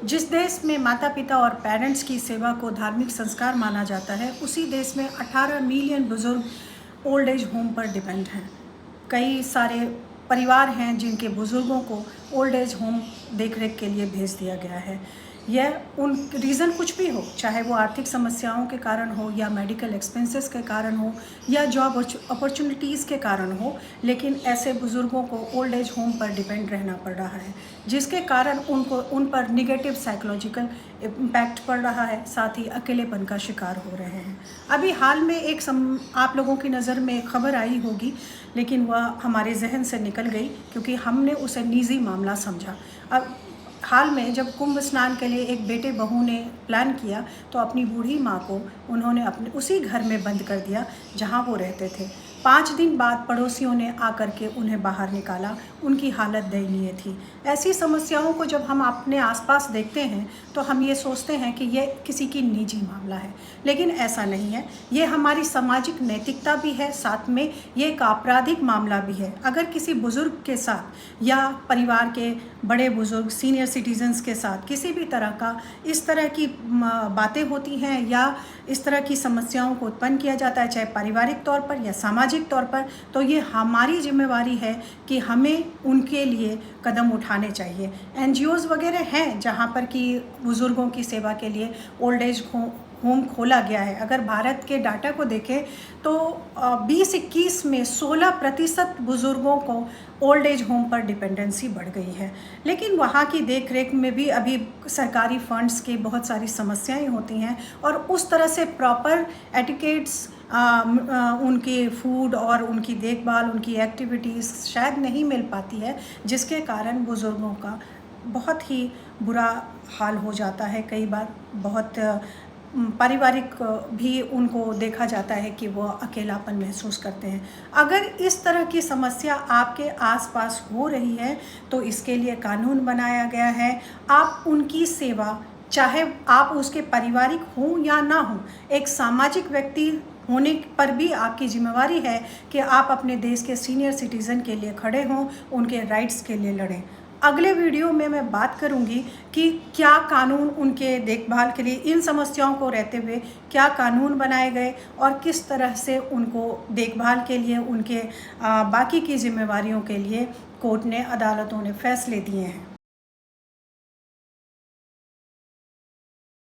जिस देश में माता पिता और पेरेंट्स की सेवा को धार्मिक संस्कार माना जाता है, उसी देश में 18 मिलियन बुजुर्ग ओल्ड एज होम पर डिपेंड हैं। कई सारे परिवार हैं जिनके बुजुर्गों को ओल्ड एज होम देखरेख के लिए भेज दिया गया है। यह उन रीज़न कुछ भी हो, चाहे वो आर्थिक समस्याओं के कारण हो या मेडिकल एक्सपेंसेस के कारण हो या जॉब अपॉर्चुनिटीज़ के कारण हो, लेकिन ऐसे बुज़ुर्गों को ओल्ड एज होम पर डिपेंड रहना पड़ रहा है, जिसके कारण उन पर निगेटिव साइकोलॉजिकल इम्पैक्ट पड़ रहा है, साथ ही अकेलेपन का शिकार हो रहे हैं। अभी हाल में आप लोगों की नज़र में एक खबर आई होगी, लेकिन वह हमारे जहन से निकल गई क्योंकि हमने उसे निजी मामला समझा। अब हाल में जब कुंभ स्नान के लिए एक बेटे बहू ने प्लान किया, तो अपनी बूढ़ी माँ को उन्होंने अपने उसी घर में बंद कर दिया जहाँ वो रहते थे। 5 दिन बाद पड़ोसियों ने आकर के उन्हें बाहर निकाला। उनकी हालत दयनीय थी। ऐसी समस्याओं को जब हम अपने आसपास देखते हैं तो हम ये सोचते हैं कि ये किसी की निजी मामला है, लेकिन ऐसा नहीं है। ये हमारी सामाजिक नैतिकता भी है, साथ में ये एक आपराधिक मामला भी है। अगर किसी बुज़ुर्ग के साथ या परिवार के बड़े बुज़ुर्ग सीनियर सिटीजन्स के साथ किसी भी तरह का इस तरह की बातें होती हैं या इस तरह की समस्याओं को उत्पन्न किया जाता है, चाहे पारिवारिक तौर पर या सामाजिक तौर पर, तो ये हमारी जिम्मेवारी है कि हमें उनके लिए कदम उठाने चाहिए। एनजीओज़ वगैरह हैं जहाँ पर कि बुज़ुर्गों की सेवा के लिए ओल्ड एज होम खोला गया है। अगर भारत के डाटा को देखें तो 2021 में 16% बुज़ुर्गों को ओल्ड एज होम पर डिपेंडेंसी बढ़ गई है, लेकिन वहाँ की देख रेख में भी अभी सरकारी फंड्स की बहुत सारी समस्याएं होती हैं और उस तरह से प्रॉपर एटिकेट्स उनके फूड और उनकी देखभाल, उनकी एक्टिविटीज़ शायद नहीं मिल पाती है, जिसके कारण बुज़ुर्गों का बहुत ही बुरा हाल हो जाता है। कई बार बहुत पारिवारिक भी उनको देखा जाता है कि वो अकेलापन महसूस करते हैं। अगर इस तरह की समस्या आपके आसपास हो रही है तो इसके लिए कानून बनाया गया है। आप उनकी सेवा, चाहे आप उसके पारिवारिक हों या ना हों, एक सामाजिक व्यक्ति होने पर भी आपकी जिम्मेवारी है कि आप अपने देश के सीनियर सिटीज़न के लिए खड़े हों, उनके राइट्स के लिए लड़ें। अगले वीडियो में मैं बात करूंगी कि क्या कानून उनके देखभाल के लिए, इन समस्याओं को रहते हुए क्या कानून बनाए गए और किस तरह से उनको देखभाल के लिए, उनके बाकी की जिम्मेवारियों के लिए कोर्ट ने, अदालतों ने फैसले दिए हैं।